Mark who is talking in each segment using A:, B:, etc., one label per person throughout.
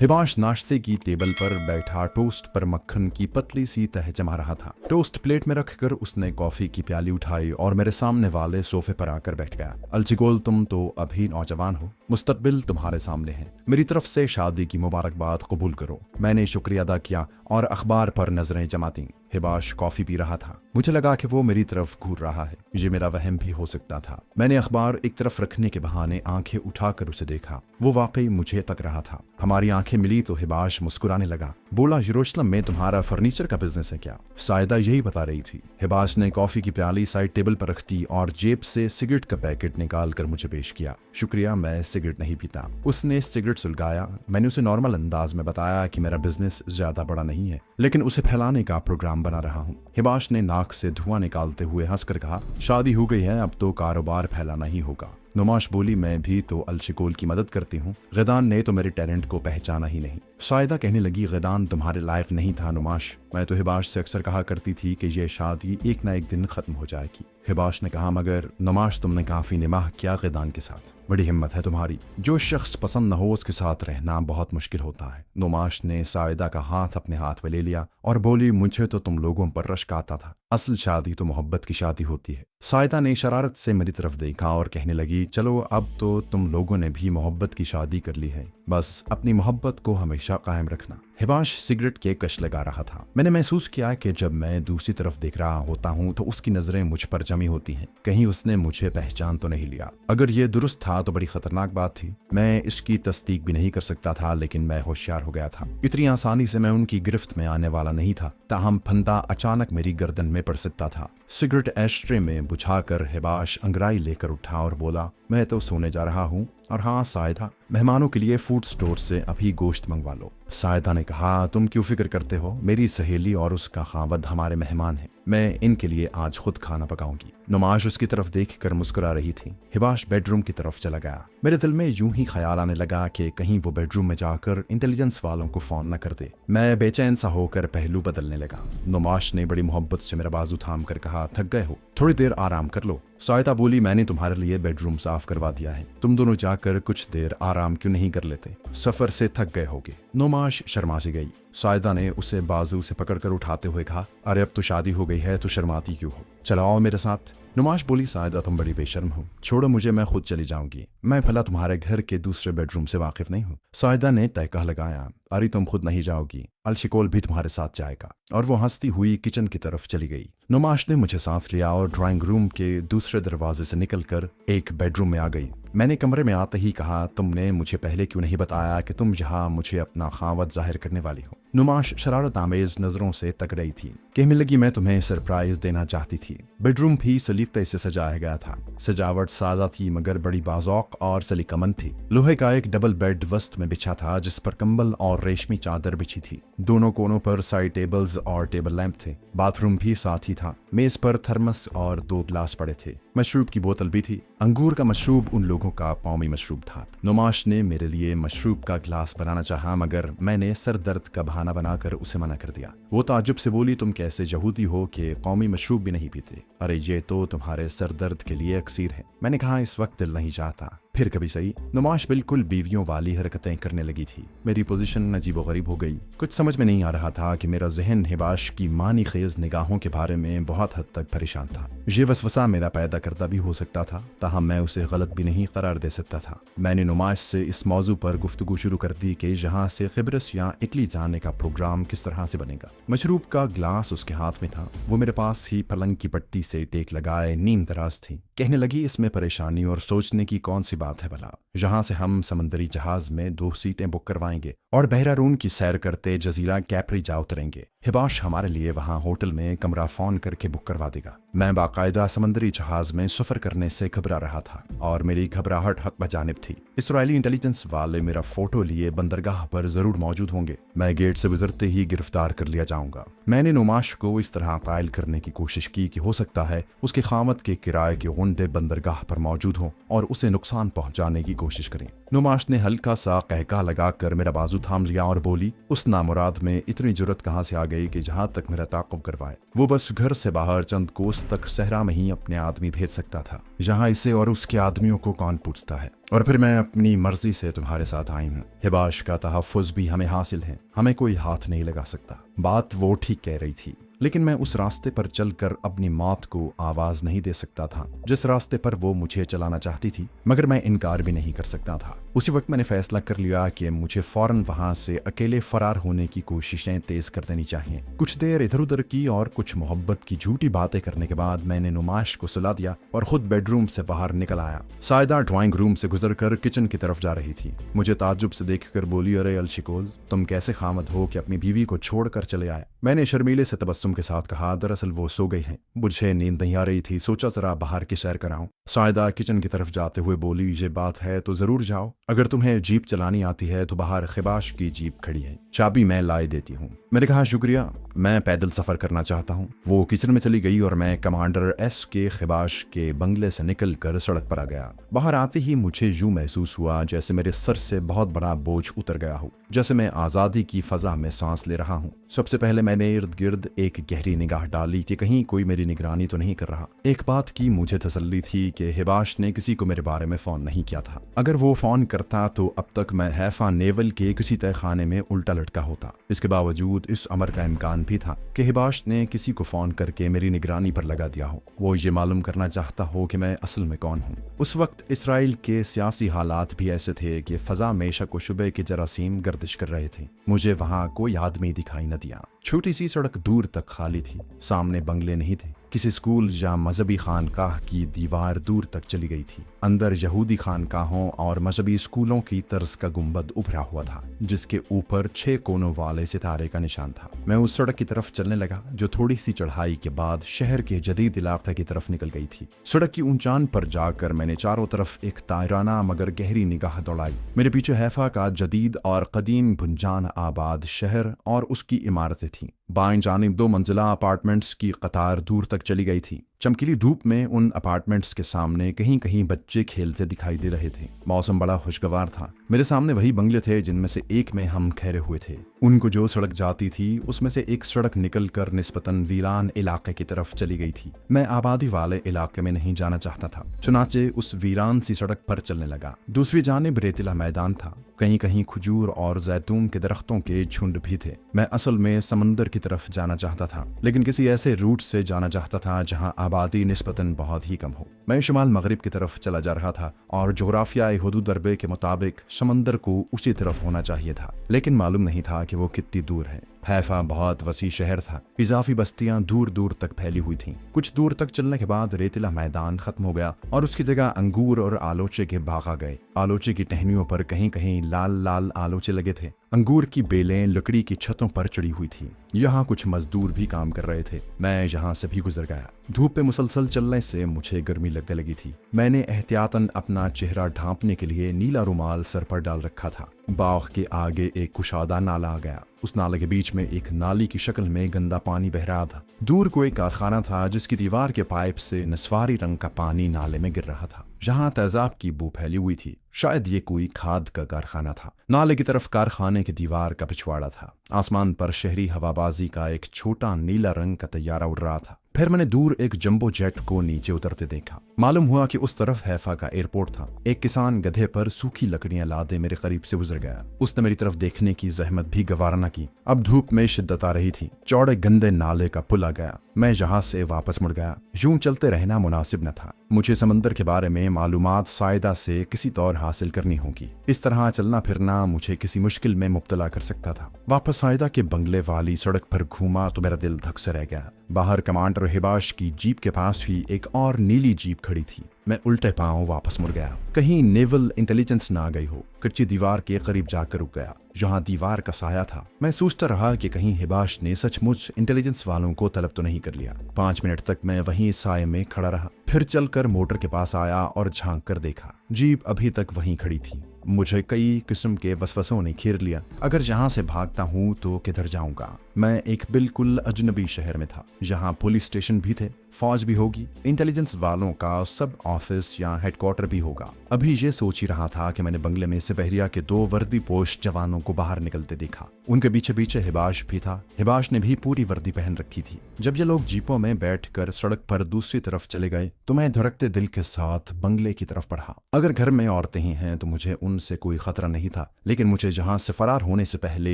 A: हिबाश नाश्ते की टेबल पर बैठा टोस्ट पर मक्खन की पतली सी तह जमा रहा था। टोस्ट प्लेट में रखकर उसने कॉफी की प्याली उठाई और मेरे सामने वाले सोफे पर आकर बैठ गया। अलचिकोल, तुम तो अभी नौजवान हो, मुस्तकबिल तुम्हारे सामने है। मेरी तरफ से शादी की मुबारकबाद कबूल करो। मैंने शुक्रिया अदा किया और अखबार पर नजरें जमाती। हिबाश कॉफी पी रहा था। मुझे लगा कि वो मेरी तरफ घूर रहा है। ये मेरा वहम भी हो सकता था। मैंने अखबार एक तरफ रखने के बहाने आंखें उठाकर उसे देखा। वो वाकई मुझे तक रहा था। हमारी आंखें मिली तो हिबाश मुस्कुराने लगा। बोला, यरूशलेम में तुम्हारा फर्नीचर का बिजनेस है क्या? सायदा यही बता रही थी। हिबाश ने कॉफी की प्याली साइड टेबल पर रख दी और जेब से सिगरेट का पैकेट निकाल कर मुझे पेश किया। शुक्रिया, मैं सिगरेट नहीं पीता। उसने सिगरेट सुलगाया। मैंने उसे नॉर्मल अंदाज में बताया कि मेरा बिजनेस ज्यादा बड़ा नहीं है, लेकिन उसे फैलाने का प्रोग्राम बना रहा हूँ। हिबाश ने नाक से धुआं निकालते हुए हंसकर कहा, शादी हो गई है, अब तो कारोबार फैलाना ही होगा। नुमाश बोली, मैं भी तो अलशिकोल की मदद करती हूँ। गिदान ने तो मेरे टैलेंट को पहचाना ही नहीं। शायदा कहने लगी, गिदान तुम्हारे लायक नहीं था नुमाश। मैं तो हिबाश से अक्सर कहा करती थी कि यह शादी एक ना एक दिन खत्म हो जाएगी। हिबाश ने कहा, मगर नुमाश तुमने काफी निमाह किया गिदान के साथ। बड़ी हिम्मत है तुम्हारी। जो शख्स पसंद न हो उसके साथ रहना बहुत मुश्किल होता है। नुमाश ने सायदा का हाथ अपने हाथ में ले लिया और बोली, मुझे तो तुम लोगों पर रश्क आता था। असल शादी तो मोहब्बत की शादी होती है। सायदा ने शरारत से मेरी तरफ देखा और कहने लगी, चलो अब तो तुम लोगों ने भी मोहब्बत की शादी कर ली है, बस अपनी मोहब्बत को हमेशा कायम रखना। हिबाश सिगरेट के कश लगा रहा था। मैंने महसूस किया कि जब मैं दूसरी तरफ देख रहा होता हूँ तो उसकी नजरें मुझ पर जमी होती हैं। कहीं उसने मुझे पहचान तो नहीं लिया। अगर ये दुरुस्त था तो बड़ी खतरनाक बात थी। मैं इसकी तस्दीक भी नहीं कर सकता था, लेकिन मैं होशियार हो गया था। इतनी आसानी से मैं उनकी गिरफ्त में आने वाला नहीं था। ताहम फंदा अचानक मेरी गर्दन में पड़ सकता था। सिगरेट एस्ट्रे में बुझाकर हिबाश अंगड़ाई लेकर उठा और बोला, मैं तो सोने जा रहा हूँ। और हाँ सायदा, मेहमानों के लिए फूड स्टोर से अभी गोश्त मंगवा लो। सायदा ने कहा, तुम क्यों फिक्र करते हो? मेरी सहेली और उसका खावद हमारे मेहमान हैं। मैं इनके लिए आज खुद खाना पकाऊंगी। नुमाश उसकी तरफ देखकर मुस्कुरा रही थी। हिबाश बेडरूम की तरफ चला गया। मेरे दिल में यूं ही ख्याल आने लगा कि कहीं वो बेडरूम में जाकर इंटेलिजेंस वालों को फोन न कर दे। मैं बेचैन सा होकर पहलू बदलने लगा। नुमाश ने बड़ी मोहब्बत से मेरा बाजू थाम कर कहा, थक गए हो, थोड़ी देर आराम कर लो। सायदा बोली, मैंने तुम्हारे लिए बेडरूम साफ करवा दिया है, तुम दोनों जाकर कुछ देर आराम क्यों नहीं कर लेते? सफर से थक गए होगे। नुमाश शर्मा सी गई। सायदा ने उसे बाजू से पकड़कर उठाते हुए कहा, अरे अब तो शादी हो गई है तो शर्माती क्यों हो? चलो आओ मेरे साथ। नुमाश बोली, सायदा तुम बड़ी बेशर्म हो, छोड़ो मुझे, मैं खुद चली जाऊंगी। मैं भला तुम्हारे घर के दूसरे बेडरूम से वाकिफ नहीं हूँ? सायदा ने तहका लगाया, अरे तुम खुद नहीं जाओगी, अलशिकोल भी तुम्हारे साथ जाएगा। और वो हंसती हुई किचन की तरफ चली गई। नुमाश ने मुझे सांस लिया और ड्राइंग रूम के दूसरे दरवाजे से निकलकर एक बेडरूम में आ गई। मैंने कमरे में आते ही कहा, तुमने मुझे पहले क्यों नहीं बताया कि तुम यहाँ मुझे अपना खावत जाहिर करने वाली हो? नुमाश शरारत आमेज नजरों से तक रही थी। कहने लगी, मैं तुम्हें सरप्राइज देना चाहती थी। बेडरूम भी सलीकते से सजाया गया था। सजावट सादा थी मगर बड़ी बाज़ौक और सलीकामंद थी। लोहे का एक डबल बेड वस्त में बिछा था जिस पर कंबल और रेशमी चादर बिछी थी। दोनों कोनों पर साइड टेबल्स और टेबल लैंप थे। बाथरूम भी साथ ही था। मेज पर थर्मस और 2 गिलास पड़े थे। मशरूब की बोतल भी थी। अंगूर का मशरूब उन लोगों का कौमी मशरूब था। नुमाश ने मेरे लिए मशरूब का गिलास बनाना चाहा मगर मैंने सर दर्द का बहाना बनाकर उसे मना कर दिया। वो ताज्जुब से बोली, तुम कैसे यहूदी हो कि कौमी मशरूब भी नहीं पीते? अरे ये तो तुम्हारे सर दर्द के लिए अक्सीर है। मैंने कहा, इस वक्त दिल नहीं चाहता, फिर कभी सही। नुमाश बिल्कुल बीवियों वाली हरकतें करने लगी थी। मेरी पोजीशन अजीबोगरीब हो गई। कुछ समझ में नहीं आ रहा था कि मेरा जहन हिबाश की मानी खेज निगाहों के बारे में बहुत हद तक परेशान था। ये वसवसा मेरा पैदा करता भी हो सकता था, ताहम मैं उसे गलत भी नहीं करार दे सकता था। मैंने नुमाश से इस मौजू पर गुफ्तगू शुरू कर दी कि यहाँ से क़िब्रस या इटली जाने का प्रोग्राम किस तरह से बनेगा। मशरूब का गिलास उसके हाथ में था। वो मेरे पास ही पलंग की पट्टी से टेक लगाए नींद दराज थी। कहने लगी, इसमें परेशानी और सोचने की कौन सी बात है भला? यहाँ से हम समंदरी जहाज में 2 सीटें बुक करवाएंगे और बहरारून की सैर करते जजीरा कैप्री जा उतरेंगे। हिबाश हमारे लिए वहाँ होटल में कमरा फोन करके बुक करवा देगा। मैं बाकायदा समंदरी जहाज में सफर करने से घबरा रहा था और मेरी घबराहट हक बजानिब थी। इसराइली इंटेलिजेंस वाले मेरा फोटो लिए बंदरगाह पर जरूर मौजूद होंगे। मैं गेट से गुजरते ही गिरफ्तार कर लिया जाऊंगा। मैंने नुमाश को इस तरह कायल करने की कोशिश की कि हो सकता है उसके खामत के किराए के गुंडे बंदरगाह पर मौजूद हों और उसे नुकसान पहुंचाने की कोशिश करें। नुमाश ने हल्का सा कहका लगाकर मेरा बाजू थाम लिया और बोली, उस नामुराद में इतनी जुर्रत कहाँ से आ गई कि जहां तक मेरा ताक़ुब करवाए वो बस घर से बाहर चंद कोस तक सहरा में ही अपने आदमी भेज सकता था। जहां इसे और उसके आदमियों को कौन पूछता है। और फिर मैं अपनी मर्जी से तुम्हारे साथ आई हूँ। हिबाश का तहफ़्फ़ुज़ भी हमें हासिल है, हमें कोई हाथ नहीं लगा सकता। बात वो ठीक कह रही थी, लेकिन मैं उस रास्ते पर चलकर अपनी मौत को आवाज नहीं दे सकता था जिस रास्ते पर वो मुझे चलाना चाहती थी, मगर मैं इनकार भी नहीं कर सकता था। उसी वक्त मैंने फैसला कर लिया कि मुझे फौरन वहां से अकेले फरार होने की कोशिशें तेज कर देनी चाहिए। कुछ देर इधर उधर की और कुछ मोहब्बत की झूठी बातें करने के बाद मैंने नुमाश को सुला दिया और खुद बेडरूम से बाहर निकल आया। सायदा ड्राइंग रूम से गुजरकर किचन की तरफ जा रही थी। मुझे ताज्जुब से देखकर बोली, अरे अलशिकोल, तुम कैसे खामद हो कि अपनी बीवी को छोड़कर चले आए। मैंने शर्मीले से तबस्सुम के साथ कहा, दरअसल वो सो गई हैं, मुझे नींद नहीं आ रही थी, सोचा जरा बाहर की सैर कराऊं। सायदा किचन की तरफ जाते हुए बोली, ये बात है तो जरूर जाओ। अगर तुम्हें जीप चलानी आती है तो बाहर खिबाश की जीप खड़ी है, चाबी मैं लाए देती हूँ। मैंने कहा, शुक्रिया, मैं पैदल सफर करना चाहता हूँ। वो किचन में चली गई और मैं कमांडर एस के खिबाश के बंगले से निकल कर सड़क पर आ गया। बाहर आते ही मुझे यूं महसूस हुआ जैसे मेरे सर से बहुत बड़ा बोझ उतर गया हो, जैसे मैं आजादी की फजा में सांस ले रहा हूँ। सबसे पहले मैंने इर्द गिर्द एक गहरी निगाह डाली कि कहीं कोई मेरी निगरानी तो नहीं कर रहा। एक बात की मुझे तसल्ली थी कि हिबाश ने किसी को मेरे बारे में फोन नहीं किया था। अगर वो फोन करता तो अब तक मैं हैफा नेवल के किसी तहखाने में उल्टा लटका होता। इसके बावजूद इस अमर का इम्कान भी था कि हिबाश ने किसी को फोन करके मेरी निगरानी पर लगा दिया हो। वो ये मालूम करना चाहता हो कि मैं असल में कौन हूँ। उस वक्त इसराइल के सियासी हालात भी ऐसे थे कि फजा में शक व शुबे के जरासीम गर्दिश कर रहे थे। मुझे वहां कोई आदमी दिखाई न दिया। छोटी सी सड़क दूर तक खाली थी, सामने बंगले नहीं थे। किसी स्कूल या मजहबी खानकाह की दीवार दूर तक चली गई थी। अंदर यहूदी खानकाहों और मजहबी स्कूलों की तर्ज का गुंबद उभरा हुआ था, जिसके ऊपर 6 कोनों वाले सितारे का निशान था। मैं उस सड़क की तरफ चलने लगा जो थोड़ी सी चढ़ाई के बाद शहर के जदीद इलाके की तरफ निकल गई थी। सड़क की ऊंचान पर जाकर मैंने चारों तरफ एक तायराना मगर गहरी निगाह दौड़ाई। मेरे पीछे हैफा का जदीद और कदीम भुंजान आबाद शहर और उसकी इमारतें थीं। बाएं जानिब 2 मंजिला अपार्टमेंट्स की कतार दूर तक चली गई थी। चमकीली धूप में उन अपार्टमेंट्स के सामने कहीं कहीं बच्चे खेलते दिखाई दे रहे थे। मौसम बड़ा खुशगवार था। मेरे सामने वही बंगले थे जिनमें से एक में हम ठहरे हुए थे। उनको जो सड़क जाती थी उसमें से एक सड़क निकलकर निस्बतन वीरान इलाके की तरफ चली गई थी। मैं आबादी वाले इलाके में नहीं जाना चाहता था, चुनाचे उस वीरान सी सड़क पर चलने लगा। दूसरी जानिब रेतीला मैदान था, कहीं कहीं खजूर और जैतून के दरख्तों के झुंड भी थे। मैं असल में समंदर की तरफ जाना चाहता था, लेकिन किसी ऐसे रूट से जाना चाहता था जहां आबादी निस्बतन बहुत ही कम हो। मैं शुमाल मगरिब की तरफ चला जा रहा था और जोग्राफियाई हुदूद दरबे के मुताबिक समंदर को उसी तरफ होना चाहिए था, लेकिन मालूम नहीं था कि वो कितनी दूर है। हैफा बहुत वसी शहर था, इजाफी बस्तियां दूर दूर तक फैली हुई थीं। कुछ दूर तक चलने के बाद रेतीला मैदान खत्म हो गया और उसकी जगह अंगूर और आलोचे के बाग आ गए। आलोचे की टहनियों पर कहीं कहीं लाल लाल आलोचे लगे थे। अंगूर की बेलें लकड़ी की छतों पर चढ़ी हुई थी। यहाँ कुछ मजदूर भी काम कर रहे थे। मैं यहाँ से भी गुजर गया। धूप पे मुसलसल चलने से मुझे गर्मी लगने लगी थी। मैंने एहतियातन अपना चेहरा ढांपने के लिए नीला रुमाल सर पर डाल रखा था। बाग के आगे एक कुशादा नाला आ गया। उस नाले के बीच में एक नाली की शक्ल में गंदा पानी बह रहा था। दूर कोई कारखाना था जिसकी दीवार के पाइप से नस्वारी रंग का पानी नाले में गिर रहा था, जहां तेजाब की बू फैली हुई थी। शायद ये कोई खाद का कारखाना था। नाले की तरफ कारखाने की दीवार का पिछवाड़ा था। आसमान पर शहरी हवाबाजी का एक छोटा नीला रंग का तैयारा उड़ रहा था। फिर मैंने दूर एक जंबो जेट को नीचे उतरते देखा। मालूम हुआ कि उस तरफ हैफा का एयरपोर्ट था। एक किसान गधे पर सूखी लकड़ियां लादे मेरे करीब से गुजर गया। उसने मेरी तरफ देखने की जहमत भी गवारा न की। अब धूप में शिद्दत आ रही थी। चौड़े गंदे नाले का पुल आ गया। मैं जहाज से वापस मुड़ गया। यूं चलते रहना मुनासिब न था। मुझे समंदर के बारे में मालूमात सायदा से किसी तौर हासिल करनी होगी। इस तरह चलना फिरना मुझे किसी मुश्किल में मुब्तला कर सकता था। वापस सायदा के बंगले वाली सड़क पर घूमा तो मेरा दिल धक से रह गया। बाहर कमांडर हिबाश की जीप के पास ही एक और नीली जीप खड़ी थी। मैं उल्टे पांव वापस मुड़ गया। कहीं नेवल इंटेलिजेंस ना आ गई हो। कच्ची दीवार के करीब जाकर रुक गया, जहां दीवार का साया था। मैं सोचता रहा कि कहीं हिबाश ने सचमुच इंटेलिजेंस वालों को तलब तो नहीं कर लिया। 5 मिनट तक मैं वहीं साये में खड़ा रहा। फिर चलकर मोटर के पास आया और झांक कर देखा। जीप अभी तक वहीं खड़ी थी। मुझे कई किस्म के वसवसों ने घेर लिया। अगर यहाँ से भागता हूँ तो किधर जाऊंगा? मैं एक बिल्कुल अजनबी शहर में था, जहाँ पुलिस स्टेशन भी थे, फौज भी होगी, इंटेलिजेंस वालों का सब ऑफिस या हेडक्वार्टर भी होगा। अभी ये सोच ही रहा था कि मैंने बंगले में सिपहरिया के 2 वर्दी पोश जवानों को बाहर निकलते देखा। उनके पीछे पीछे हिबाश भी था। हिबाश ने भी पूरी वर्दी पहन रखी थी। जब ये लोग जीपों में बैठकर सड़क पर दूसरी तरफ चले गए तो मैं धड़कते दिल के साथ बंगले की तरफ बढ़ा। अगर घर में औरतें ही हैं तो मुझे उनसे कोई खतरा नहीं था, लेकिन मुझे जहां से फरार होने से पहले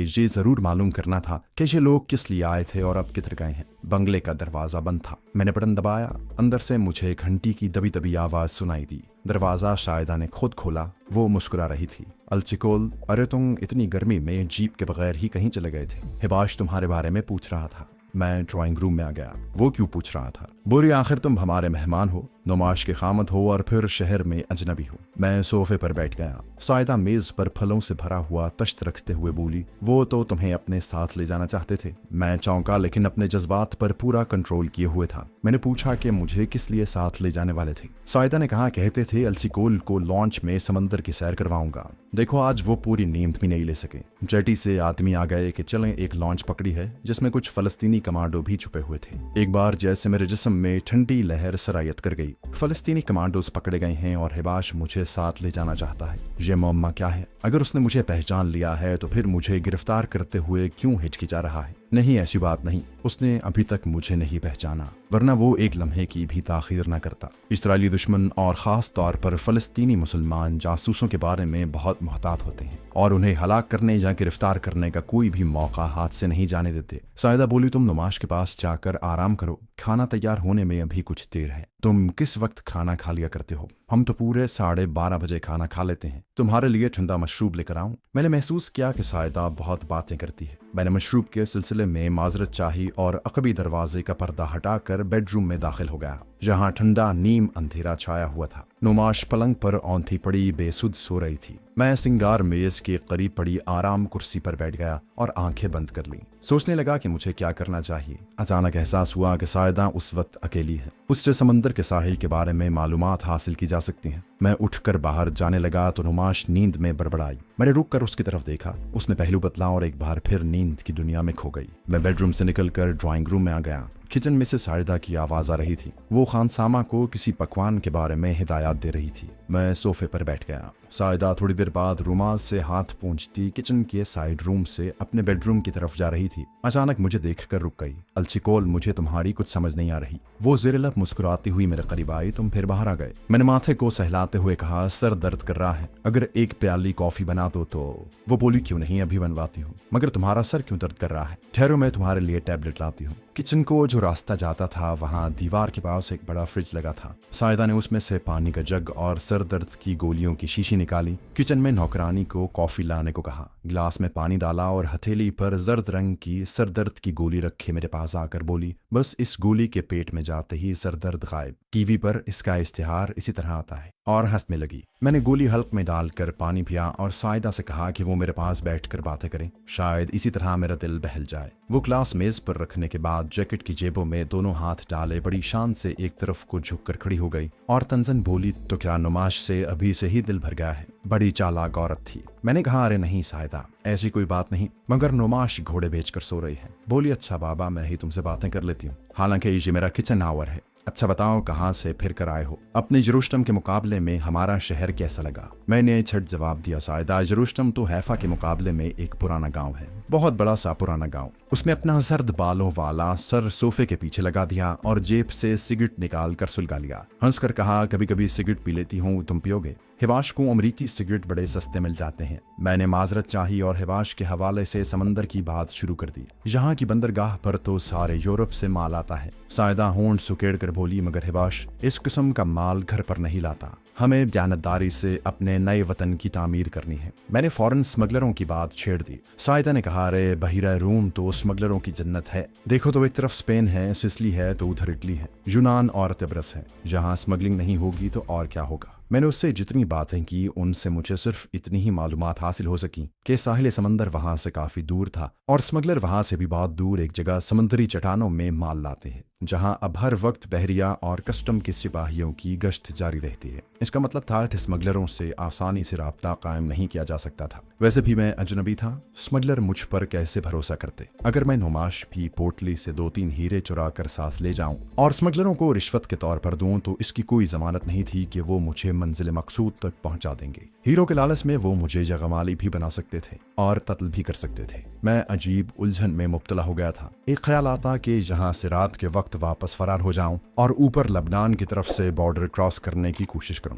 A: ये जरूर मालूम करना था कि ये लोग किस लिए आए थे और अब किधर गए हैं। बंगले का दरवाजा बंद था। मैंने बटन दबाया। अंदर से मुझे घंटी की दबी दबी आवाज सुनाई दी। दरवाजा शायदा ने खुद खोला। वो मुस्कुरा रही थी। अलचिकोल, अरे तुम इतनी गर्मी में जीप के बगैर ही कहीं चले गए थे? हिबाश तुम्हारे बारे में पूछ रहा था। मैं ड्राइंग रूम में आ गया। वो क्यों पूछ रहा था? बोली, आखिर तुम हमारे मेहमान हो, नुमाश के खामद हो और फिर शहर में अजनबी हो। मैं सोफे पर बैठ गया। सायदा मेज पर फलों से भरा हुआ तश्त रखते हुए बोली, वो तो तुम्हें अपने साथ ले जाना चाहते थे। मैं चौंका, लेकिन अपने जज्बात पर पूरा कंट्रोल किए हुए था। मैंने पूछा कि मुझे किस लिए साथ ले जाने वाले थे। सायदा ने कहा, कहते थे अलचिकोल को लॉन्च में समंदर की सैर करवाऊंगा। देखो आज वो पूरी नींद भी नहीं ले सके। जेटी से आदमी आ गए कि चलें, एक लॉन्च पकड़ी है जिसमें कुछ फलस्तीनी कमांडो भी छुपे हुए थे। एक बार जैसे मेरे जिस्म में ठंडी लहर सरायत कर गई। फलस्तीनी कमांडोज पकड़े गए हैं और हिबाश मुझे साथ ले जाना चाहता है। ये मम्मा क्या है? अगर उसने मुझे पहचान लिया है तो फिर मुझे गिरफ्तार करते हुए क्यों हिचकिचा रहा है? नहीं, ऐसी बात नहीं। उसने अभी तक मुझे नहीं पहचाना, वरना वो एक लम्हे की भी ताखीर न करता। इस्राएली दुश्मन और खास तौर पर फलस्तीनी मुसलमान जासूसों के बारे में बहुत मोहतात होते हैं और उन्हें हलाक करने या गिरफ्तार करने का कोई भी मौका हाथ से नहीं जाने देते। सायदा बोली, तुम नुमाश के पास जाकर आराम करो, खाना तैयार होने में अभी कुछ देर है। तुम किस वक्त खाना खा लिया करते हो? हम तो पूरे 12:30 बजे खाना खा लेते हैं। तुम्हारे लिए ठंडा मशरूब लेकर आऊं? मैंने महसूस किया कि सायदा बहुत बातें करती है। मैंने मशरूब के सिलसिले में माजरत चाही और अकबी दरवाजे का पर्दा हटाकर बेडरूम में दाखिल हो गया, जहां ठंडा नीम अंधेरा छाया हुआ था। नुमाश पलंग पर औंधी पड़ी बेसुध सो रही थी। मैं सिंगार मेज के करीब पड़ी आराम कुर्सी पर बैठ गया और आंखें बंद कर ली। सोचने लगा कि मुझे क्या करना चाहिए। अचानक एहसास हुआ कि सायदा उस वक्त अकेली है। उससे समंदर के साहिल के बारे में मालूमात हासिल की जा सकती हैं। मैं उठकर बाहर जाने लगा तो नुमाश नींद में बड़बड़ाई। मैंने रुककर उसकी तरफ देखा। उसने पहलू बतला और एक बार फिर नींद की दुनिया में खो गई। मैं बेडरूम से निकलकर ड्राइंग रूम में आ गया। किचन में से सायदा की आवाज आ रही थी। वो खानसामा को किसी पकवान के बारे में हिदायत दे रही थी। मैं सोफे पर बैठ गया। सायदा थोड़ी देर बाद रुमाल से हाथ पोंछती किचन के साइड रूम से अपने बेडरूम की तरफ जा रही थी। अचानक मुझे देखकर रुक गई। अलचिकोल, मुझे तुम्हारी कुछ समझ नहीं आ रही। वो ज़ेर-ए-लब मुस्कुराती हुई मेरे करीब आई। तुम फिर बाहर आ गए। मैंने माथे को सहलाते हुए कहा, सर दर्द कर रहा है, अगर एक प्याली कॉफी बना दो तो। वो बोली, क्यों नहीं, अभी बनवाती हूँ। मगर तुम्हारा सर क्यों दर्द कर रहा है? ठहरो, मैं तुम्हारे लिए टैबलेट लाती हूँ। किचन को जो रास्ता जाता था वहां दीवार के पास एक बड़ा फ्रिज लगा था। सायदा ने उसमें से पानी का जग और सर दर्द की गोलियों की शीशी निकाली। किचन में नौकरानी को कॉफी लाने को कहा। गिलास में पानी डाला और हथेली पर जर्द रंग की सर दर्द की गोली रखे मेरे पास आकर बोली, बस इस गोली के पेट में जाते ही सर दर्द गायब। टीवी पर इसका इश्तिहार इसी तरह आता है। और हंसने लगी। मैंने गोली हल्क में डालकर पानी पिया और सायदा से कहा कि वो मेरे पास बैठकर बातें करें, शायद इसी तरह मेरा दिल बहल जाए। वो ग्लास मेज पर रखने के बाद जैकेट की जेबों में दोनों हाथ डाले बड़ी शान से एक तरफ को झुककर खड़ी हो गई और तंजन बोली, तो क्या नुमाश से अभी से ही दिल भर गया है? बड़ी चालाक औरत थी। मैंने कहा, अरे नहीं सायदा, ऐसी कोई बात नहीं, मगर नुमाश घोड़े बेचकर सो रही है। बोली, अच्छा बाबा, मैं ही तुमसे बातें कर लेती हूँ, हालांकि ये मेरा किचन आवर है। अच्छा बताओ, कहाँ से फिर कर आए हो? अपने यरूशलेम के मुकाबले में हमारा शहर कैसा लगा? मैंने झट जवाब दिया, सायदा, यरूशलेम तो हैफा के मुकाबले में एक पुराना गांव है, बहुत बड़ा सा पुराना गांव। उसमें अपना जर्द बालों वाला सर सोफे के पीछे लगा दिया और जेब से सिगरेट निकाल कर सुलगा लिया। हंसकर कहा, कभी कभी सिगरेट पी लेती हूँ, तुम पियोगे? हिबाश को अमरीकी सिगरेट बड़े सस्ते मिल जाते हैं। मैंने माजरत चाही और हिबाश के हवाले से समंदर की बात शुरू कर दी। यहाँ की बंदरगाह पर तो सारे यूरोप से माल आता है। सायदा होंठ सुकेड़ कर बोली, मगर हिबाश इस किस्म का माल घर पर नहीं लाता, हमें दयानतदारी से अपने नए वतन की तामीर करनी है। मैंने फॉरेन स्मगलरों की बात छेड़ दी। सायदा ने कहा, अरे बहिरा रूम तो स्मगलरों की जन्नत है। देखो तो एक तरफ स्पेन है, सिसली है, तो उधर इटली है, यूनान और तिब्रस है। जहाँ स्मगलिंग नहीं होगी तो और क्या होगा? मैंने उससे जितनी बातें की उनसे मुझे सिर्फ इतनी ही मालूमात हासिल हो सकी कि साहिल समंदर वहां से काफी दूर था और स्मगलर वहां से भी बहुत दूर एक जगह समंदरी चट्टानों में माल लाते हैं। जहां अब हर वक्त बहरिया और कस्टम के सिपाहियों की गश्त जारी रहती है। इसका मतलब था कि स्मगलरों से आसानी से राब्ता कायम नहीं किया जा सकता था। वैसे भी मैं अजनबी था, स्मगलर मुझ पर कैसे भरोसा करते? अगर मैं नुमाश भी पोटली से 2-3 हीरे चुरा कर साथ ले जाऊं और स्मगलरों को रिश्वत के तौर पर दूं तो इसकी कोई जमानत नहीं थी कि वो मुझे मंजिल मकसूद तक पहुंचा देंगे। हीरो के लालच में वो मुझे जगमाली भी बना सकते थे और कत्ल भी कर सकते थे। मैं अजीब उलझन में मुब्तला हो गया था। एक ख्याल आता कि यहाँ से रात के वक्त वापस फरार हो जाऊं और ऊपर लबनान की तरफ से बॉर्डर क्रॉस करने की कोशिश करूं।